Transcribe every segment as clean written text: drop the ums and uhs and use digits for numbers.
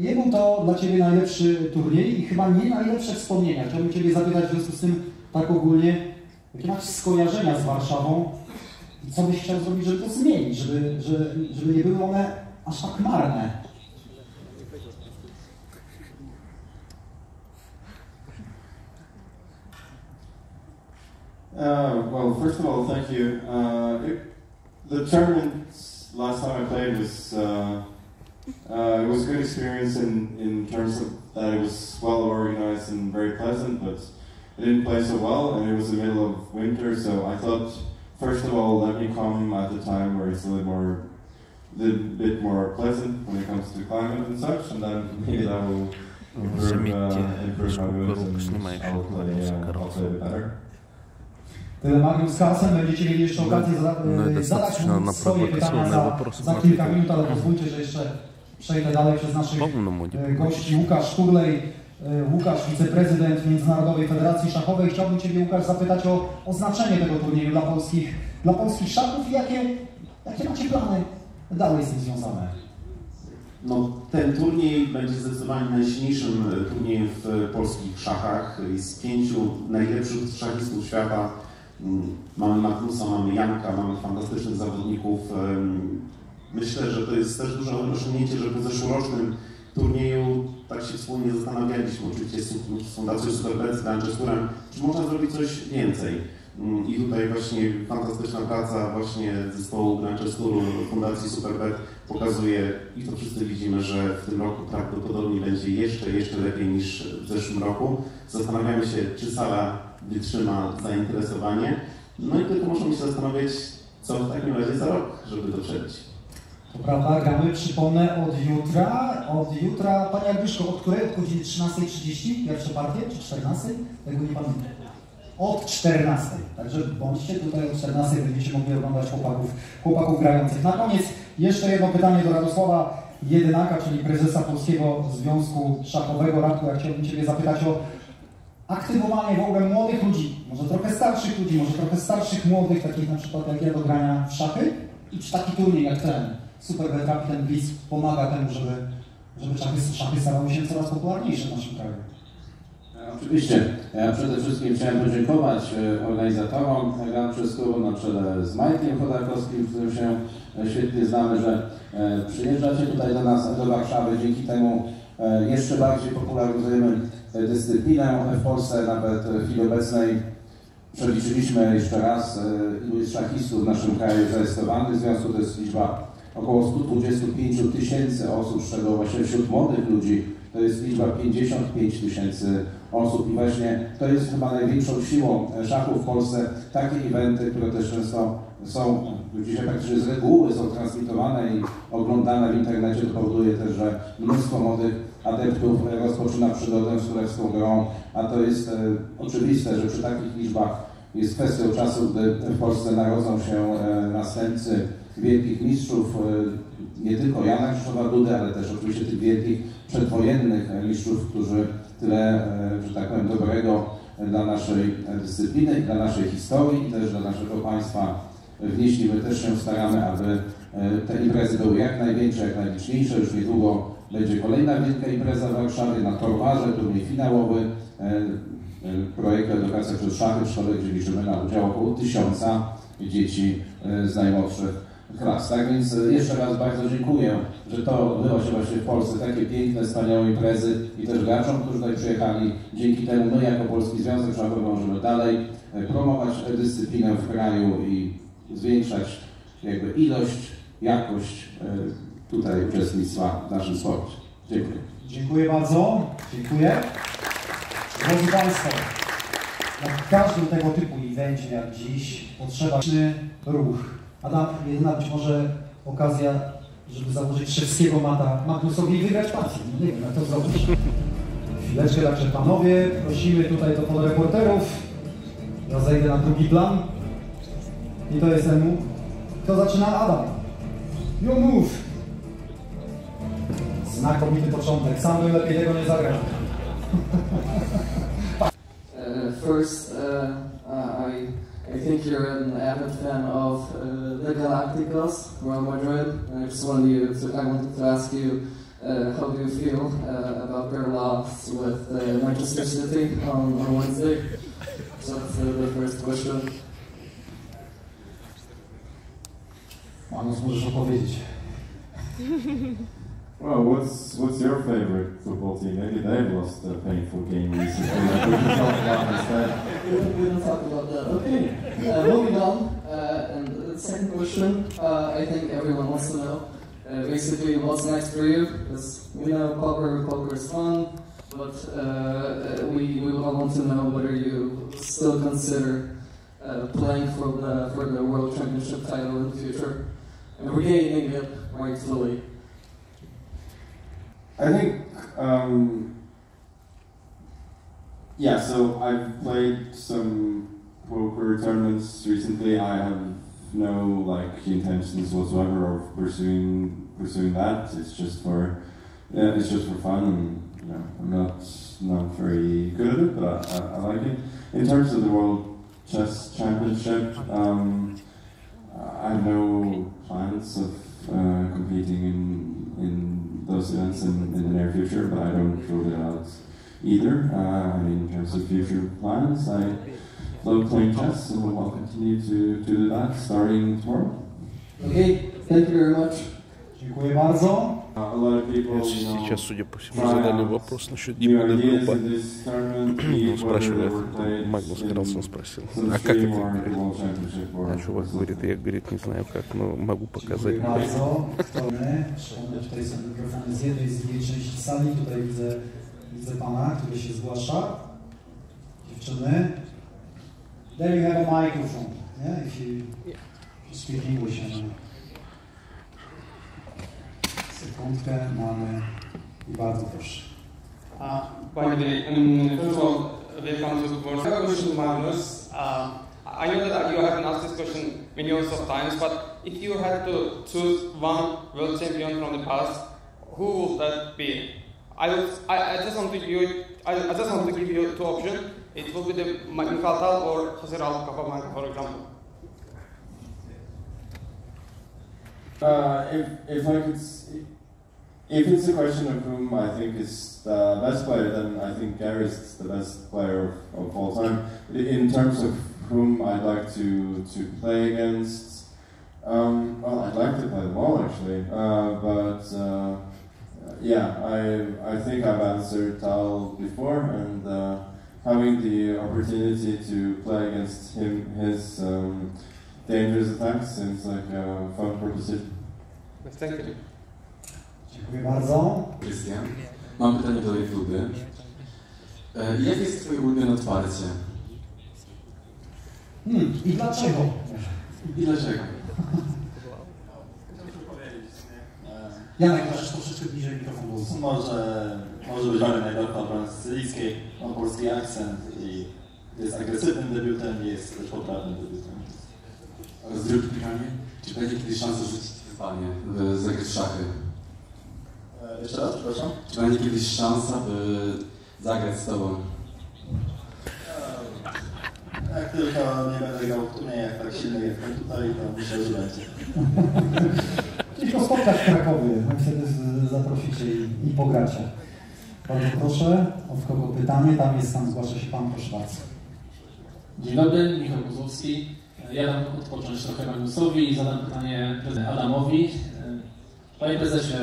Nie był to dla Ciebie najlepszy turniej i chyba nie najlepsze wspomnienia. Chciałbym Ciebie zapytać w związku z tym tak ogólnie, jakie masz skojarzenia z Warszawą i co byś chciał zrobić, żeby to zmienić, żeby nie były one aż tak marne? Well, first of all, thank you. The tournament last time I played was it was a good experience in terms of that it was well organized and very pleasant, but I didn't play so well, and it was the middle of winter, so I thought, first of all, let me come at the time where it's a little bit more pleasant when it comes to climate and such, and then maybe that will improve my moves and I'll play better. Tyle Mariusz Carlsen, będziecie mieli jeszcze okazję zadać mu swoje pytania za kilka minut, ale pozwólcie, że jeszcze przejdę dalej przez naszych gości. Łukasz Turlej, Łukasz, wiceprezydent Międzynarodowej Federacji Szachowej. Chciałbym Ciebie, Łukasz, zapytać o znaczenie tego turnieju dla polskich szachów i jakie macie plany dalej z tym związane? No, ten turniej będzie zdecydowanie najsilniejszym turniejem w polskich szachach. Jest 5 najlepszych szachistów świata. Mamy Magnusa, mamy Janka, mamy fantastycznych zawodników. Myślę, że to jest też duże osiągnięcie, że po zeszłorocznym turnieju tak się wspólnie zastanawialiśmy, oczywiście z Fundacją Superbet, z Grandchesterem, czy można zrobić coś więcej. I tutaj właśnie fantastyczna praca właśnie zespołu Grandchesteru, Fundacji Superbet pokazuje, i to wszyscy widzimy, że w tym roku prawdopodobnie będzie jeszcze lepiej niż w zeszłym roku. Zastanawiamy się, czy sala wytrzyma zainteresowanie. No i tylko możemy się zastanawiać, co w takim razie za rok, żeby to przebić. To prawda, gramy, przypomnę, od jutra, Pani Agnieszko, od której? Od godziny 13:30, pierwsze partie, czy 14? Tego nie pamiętam. Od 14. Także bądźcie tutaj od 14, będziecie mogli oglądać chłopaków grających. Na koniec jeszcze jedno pytanie do Radosława Jedynaka, czyli prezesa Polskiego Związku Szachowego. Radku, ja chciałbym Ciebie zapytać o aktywowanie w ogóle młodych ludzi, może trochę starszych ludzi, może trochę starszych młodych, takich na przykład jak ja, do grania w szachy. I czy taki turniej jak ten Superbet Rapid & Blitz pomaga temu, żeby szachy stawały się coraz popularniejsze w naszym kraju? Oczywiście. Ja przede wszystkim chciałem podziękować organizatorom Grandchesteru na czele z Majkiem Chodakowskim, z którym się świetnie znamy, że przyjeżdżacie tutaj do nas, do Warszawy. Dzięki temu jeszcze bardziej popularyzujemy dyscyplinę w Polsce. Nawet w chwili obecnej przeliczyliśmy jeszcze raz, ilu jest szachistów w naszym kraju zarejestrowanych. W związku to jest liczba około 125 000 osób, z czego właśnie wśród młodych ludzi to jest liczba 55 000 osób i właśnie to jest chyba największą siłą szachów w Polsce. Takie eventy, które też często są, dzisiaj praktycznie z reguły są transmitowane i oglądane w internecie, to powoduje też, że mnóstwo młodych adeptów rozpoczyna przygodę z królewską grą, a to jest oczywiste, że przy takich liczbach jest kwestią czasu, gdy w Polsce narodzą się następcy wielkich mistrzów, nie tylko Jana Krzysztofa Dudy, ale też oczywiście tych wielkich przedwojennych mistrzów, którzy tyle, że tak powiem, dobrego dla naszej dyscypliny, dla naszej historii i też dla naszego państwa wnieśli. My też się staramy, aby te imprezy były jak największe, jak najliczniejsze. Już niedługo będzie kolejna wielka impreza w Warszawie na Torwarze, turniej finałowy projektu Edukacja przez Szachy w szkole, gdzie liczymy na udział około 1000 dzieci z najmłodszych klas. Tak więc jeszcze raz bardzo dziękuję, że to odbywa się właśnie w Polsce, takie piękne, wspaniałe imprezy i też graczom, którzy tutaj przyjechali. Dzięki temu my jako Polski Związek Szachowy możemy dalej promować dyscyplinę w kraju i zwiększać jakby ilość, jakość tutaj uczestnictwa w naszym sporcie. Dziękuję. Dziękuję bardzo. Dziękuję. Drodzy Państwo, w każdym tego typu evencie jak dziś potrzeba ruch. Adam, jedyna być może okazja, żeby założyć szewskiego mata Magnusowi i wygrać partię. No nie wiem, jak to zrobić. Chwileczkę, także panowie, prosimy tutaj do podreporterów. Ja zejdę na drugi plan. I to jest ten. Kto zaczyna? Adam. You move. Znakomity początek. Sam bym lepiej tego nie zagrał. I think you're an avid fan of the Galacticos, Real Madrid. I wanted to ask you how do you feel about their loss with Manchester City on Wednesday? So that's the first question. Magnus, możesz opowiedzieć. Well, what's your favorite football team? Maybe they've lost a painful game recently. Like we can talk about instead. We don't talk about that. Okay. Moving on. And the second question, I think everyone wants to know. Basically, what's next for you? Because we know poker is fun, but we all want to know whether you still consider playing for the World Championship title in the future and regaining it rightfully. I think, yeah, so I've played some poker tournaments recently. I have no intentions whatsoever of pursuing that. It's just for fun, and I'm not very good at it, but I like it. In terms of the World Chess Championship, I have no plans of competing in those events in the near future, but I don't rule it out either. In terms of future plans, I love playing chess, and I'll continue to do that starting tomorrow. Okay, thank you very much. Dziękuję bardzo. A lot of people, Сейчас, судя по всему, задали вопрос насчет Димона Группа. Он спрашивает, Магнус Карлсон спросил, а как это? А чувак говорит, я, говорит, не знаю как, но могу показать. Bardzo. Tutaj są mikrofony z jednej, z drugiej części sali. Tutaj widzę pana, który się zgłasza. Dziewczyny. There you have a microphone. Yeah, if you speak English. Sekundkę mamy i bardzo proszę. First of all, welcome to the board. I have a question to Magnus. I know that you have been asked this question millions of times, but if you had to choose one world champion from the past, who would that be? I just want to give you two options. It will be the Mikhail Tal or Jose Raul Capablanca, for example. If it's a question of whom I think is the best player, then I think Gary's the best player of all time. In terms of whom I'd like to play against, well, I'd like to play them all actually, but yeah, I think I've answered Tal before, and having the opportunity to play against him, his dangerous attacks seems like a fun proposition. Thank you. Dziękuję bardzo. Krystian, mam pytanie do Judy. Jakie jest twoje ulubione otwarcie? I dlaczego? I dlaczego? Janek, możesz troszeczkę bliżej mikrofonu. Może być bardziej najbardziej obrony sycylijskiej, ma polski akcent i jest agresywnym debiutem i jest też poprawnym debiutem. Oraz drugie pytanie, czy będzie kiedyś szansa rzucić wyzwanie, by zagrać w szachy? Jeszcze raz, przepraszam? Czy będzie kiedyś szansa, by zagrać z tobą? Jak tylko nie będę grał w turniejach tak silnych jak tutaj, to myślę, że będzie. Tylko spotkać w Krakowie, wtedy zaprosicie i pogracie. Bardzo proszę, od kogo pytanie? Tam zgłasza się pan, proszę bardzo. Dzień dobry, Michał Kozłowski. Ja dam odpocząć trochę Magnusowi i zadam pytanie Adamowi. Panie prezesie,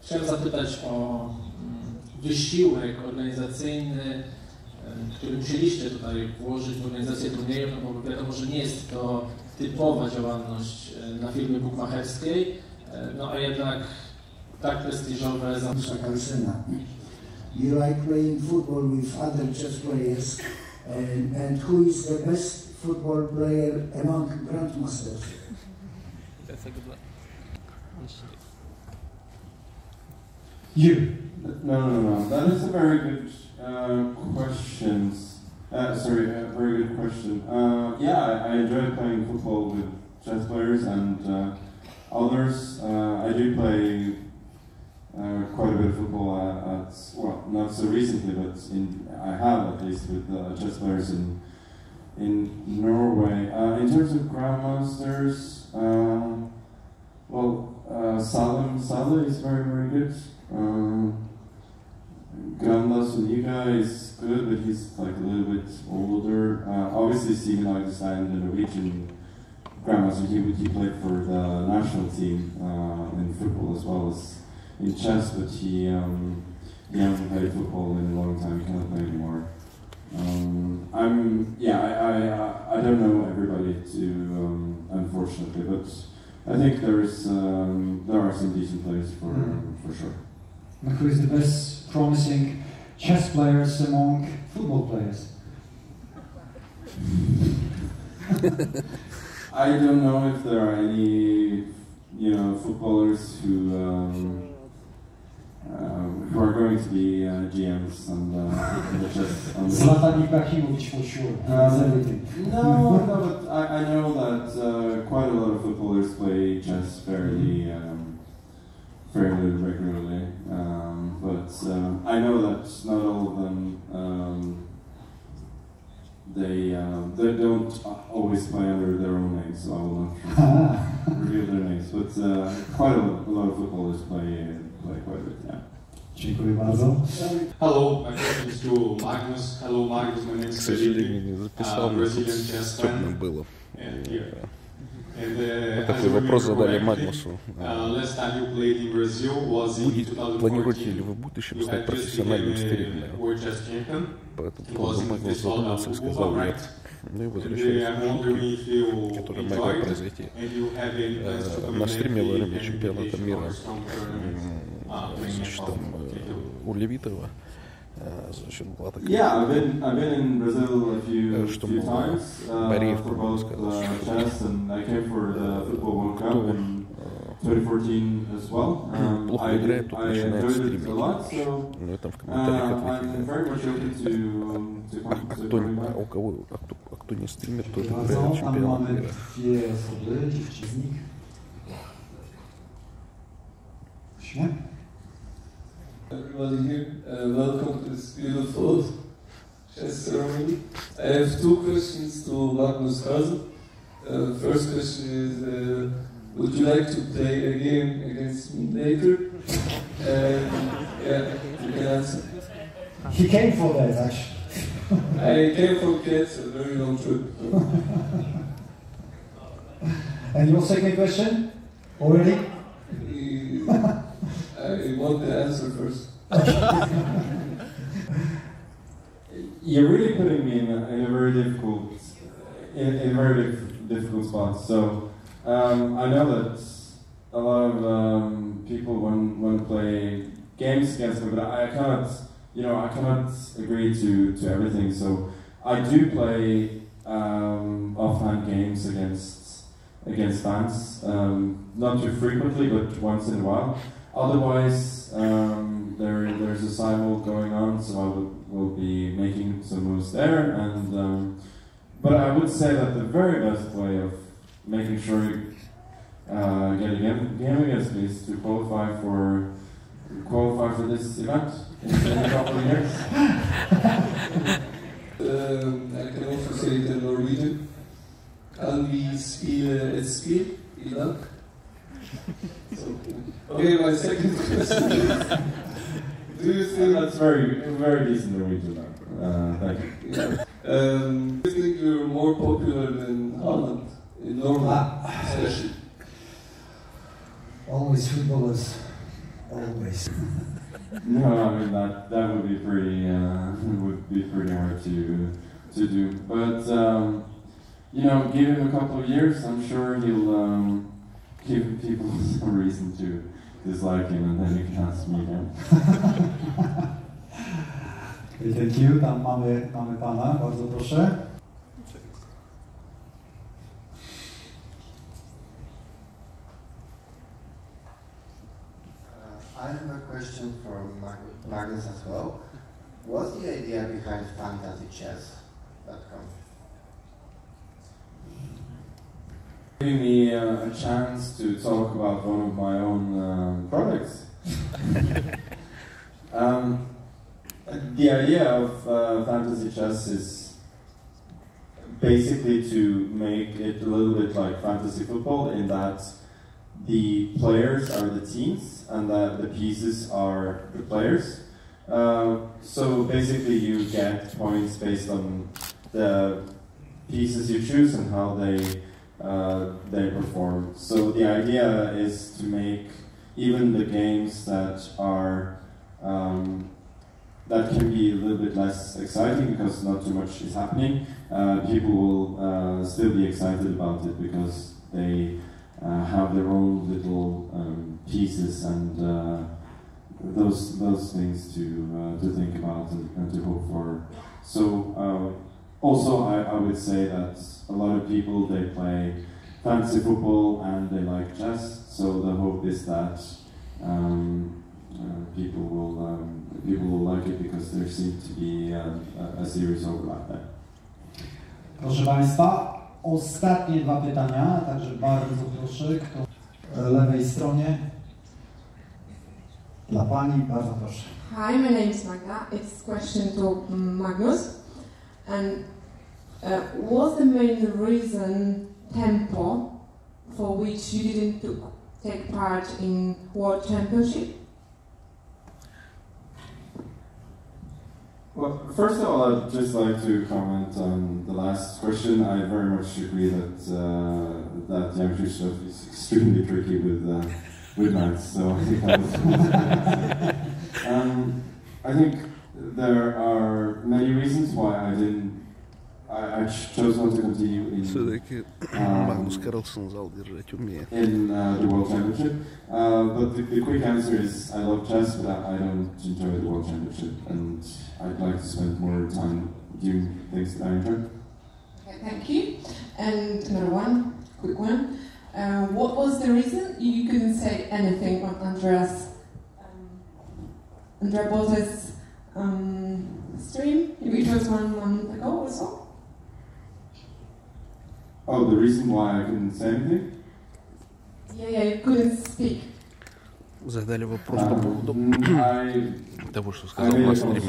chciałem zapytać o wysiłek organizacyjny, który musieliście tutaj włożyć w organizację turnieju, no bo wiadomo, że nie jest to typowa działalność na firmie bukmacherskiej, no a jednak tak prestiżowe Mr. Kalsena, you like playing football with other chess players, and who is the best football player among grandmasters? That's a good one. You. No. That is a very good question. Very good question. Yeah, I enjoy playing football with chess players and others. I do play quite a bit of football well, not so recently, but I have at least with chess players in Norway. In terms of grandmasters, well, Saleh is very, very good. Granla Suniga is good, but he's like a little bit older. Obviously, Steven Augustin, the Norwegian Grandmaster, he played for the national team in football as well as in chess, but he hasn't played football in a long time. He cannot play anymore. I don't know everybody unfortunately, but I think there are some decent players for sure. And who is the best promising chess players among football players? I don't know if there are any, footballers who are going to be GMs on the chess. Zlatan Ibrahimovic for sure. Everything. No, but I know that quite a lot of footballers play chess fairly regularly. But I know that not all of them. They don't always play under their own names, so I will not reveal their names. But quite a lot of footballers play quite a bit, yeah. Dziękuję bardzo. Hello, my question is to Magnus. Hello, Magnus, my name is Brazilian chess fan. Было. And такой вопрос задали Магнусу. Планируете ли вы в будущем стать профессиональным стримером? По этому поводу Магнус задумался и сказал нет. Ну и возвращаясь к шутке, которая могла произойти. На стриме во время чемпионата мира у Левитова, значит, была такая, что Бореев, по-моему, сказал, что плохо играет, тут начинает стримить. Ну и там в комментариях ответили, кто не стримит, тот играет чемпионат мира. Everybody here, welcome to this beautiful chess ceremony. I have two questions to Magnus Carlsen. First question is, would you like to play a game against me later? Yeah, you can answer. He came for that, actually. I came from Kids, a very long trip. And your second question? Already? I want the answer first. You're really putting me in a very difficult spot. So I know that a lot of people want to play games against me, but I cannot agree to everything. So I do play offline games against fans, not too frequently, but once in a while. Otherwise, there's a simul going on, so I will be making some moves there. And but I would say that the very best way of making sure you get a game against me is to qualify for this event in a couple of years. I can also say it in Norwegian. Kan vi spille et spill I dag? Okay, my second question is, do you think... That's very decent Norwegian. Thank you. Yeah. Do you think you're more popular than Haaland in Norway, especially? Always footballers. Always. No, I mean that would be pretty hard to do. But give him a couple of years, I'm sure he'll give people some reason to dislike him, and then you can ask me again. Thank you. Tam mamy pana, bardzo proszę. I have a question for Magnus as well. What's the idea behind FantasyChess.com? Giving me a chance to talk about one of my own products. The idea of fantasy chess is basically to make it a little bit like fantasy football, in that the players are the teams and that the pieces are the players. So basically you get points based on the pieces you choose and how they perform. So the idea is to make even the games that are that can be a little bit less exciting because not too much is happening. People will still be excited about it because they have their own little pieces and those things to think about and to hope for. So also I would say that a lot of people, they play fantasy football and they like chess. So the hope is that people will like it because there seems to be a serious overlap there. Proszę Państwa, ostatnie dwa pytania, także bardzo proszę, kto w lewej stronie. Dla Pani, bardzo proszę. Hi, my name is Magda. It's a question to Magnus. And what's the main reason, tempo, for which you didn't take part in World Championship? Well, first of all, I'd just like to comment on the last question. I very much agree that that Jan Krzysztof is extremely tricky with maths. So I think that was I think there are many reasons why I chose not to continue in Magnus Carlsen zal держать умеет. In the World Championship. But the quick answer is I love chess, but I don't enjoy the World Championship, and I'd like to spend more time doing things that I enjoy. Okay, thank you. And another one, quick one. What was the reason you couldn't say anything on Andrea Bolte's stream, which was 1 month ago or so? Oh, the reason why I couldn't say anything? Yeah, you couldn't speak. Задали вопрос по поводу того, что сказал на стриме. I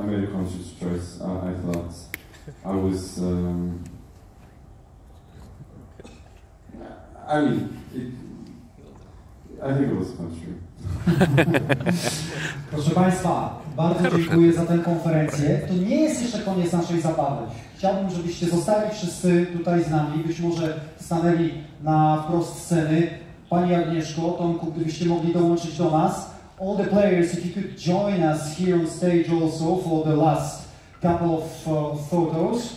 made a conscious choice. I thought I was. I think it was true. Proszę Państwa, bardzo dziękuję za tę konferencję. To nie jest jeszcze koniec naszej zabawy. Chciałbym, żebyście zostali wszyscy tutaj z nami, być może stanęli na wprost sceny. Pani Agnieszko, Tomku, gdybyście mogli dołączyć do nas. All the players, if you could join us here on stage also for the last couple of photos.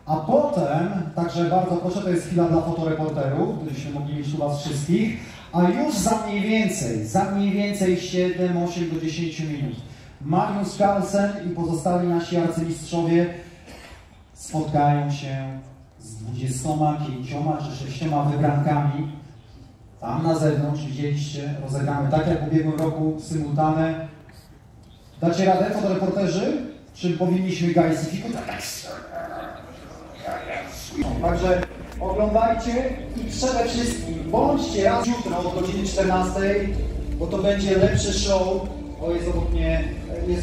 A potem, także bardzo proszę, to jest chwila dla fotoreporterów, gdybyśmy mogli mieć tu Was wszystkich. A już za mniej więcej 7, 8 do 10 minut Magnus Carlsen i pozostali nasi arcymistrzowie spotkają się z 25 czy 6 wybrankami. Tam na zewnątrz, widzieliście, rozegramy tak jak w ubiegłym roku, symultane. Dacie radę, fotoreporterzy? Czy powinniśmy gajsyfikować? Także oglądajcie i przede wszystkim bądźcie raz jutro od godziny 14, bo to będzie lepszy show. O, jest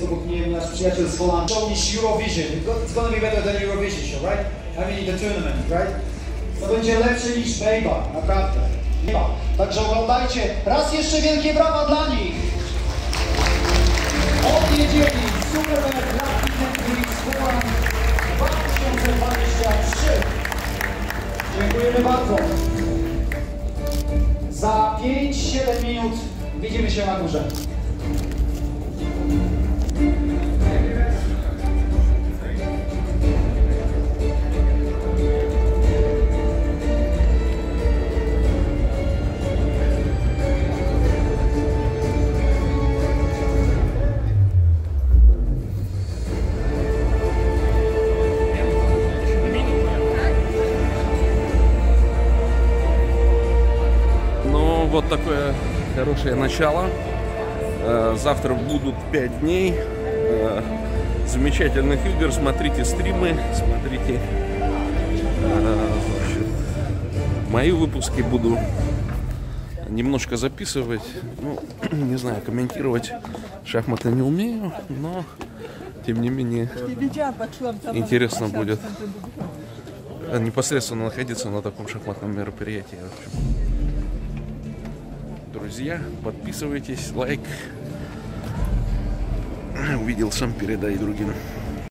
obok mnie nasz przyjaciel z Holandii. Show niż Eurovision. It's gonna be better than Eurovision show, right? I mean the tournament, right? To będzie lepsze niż Bejba, naprawdę. Także oglądajcie. Raz jeszcze wielkie brawa dla nich. Od niedzieli Superbet Lucky Tennis Woman 2023. Dziękujemy bardzo. Za 5-7 minut widzimy się na górze. Вот такое хорошее начало. Завтра будут 5 дней замечательных игр. Смотрите стримы, смотрите мои выпуски. Буду немножко записывать. Ну, не знаю, комментировать шахматы не умею, но тем не менее интересно будет непосредственно находиться на таком шахматном мероприятии. друзья, подписывайтесь, лайк. Увидел, сам передай другим.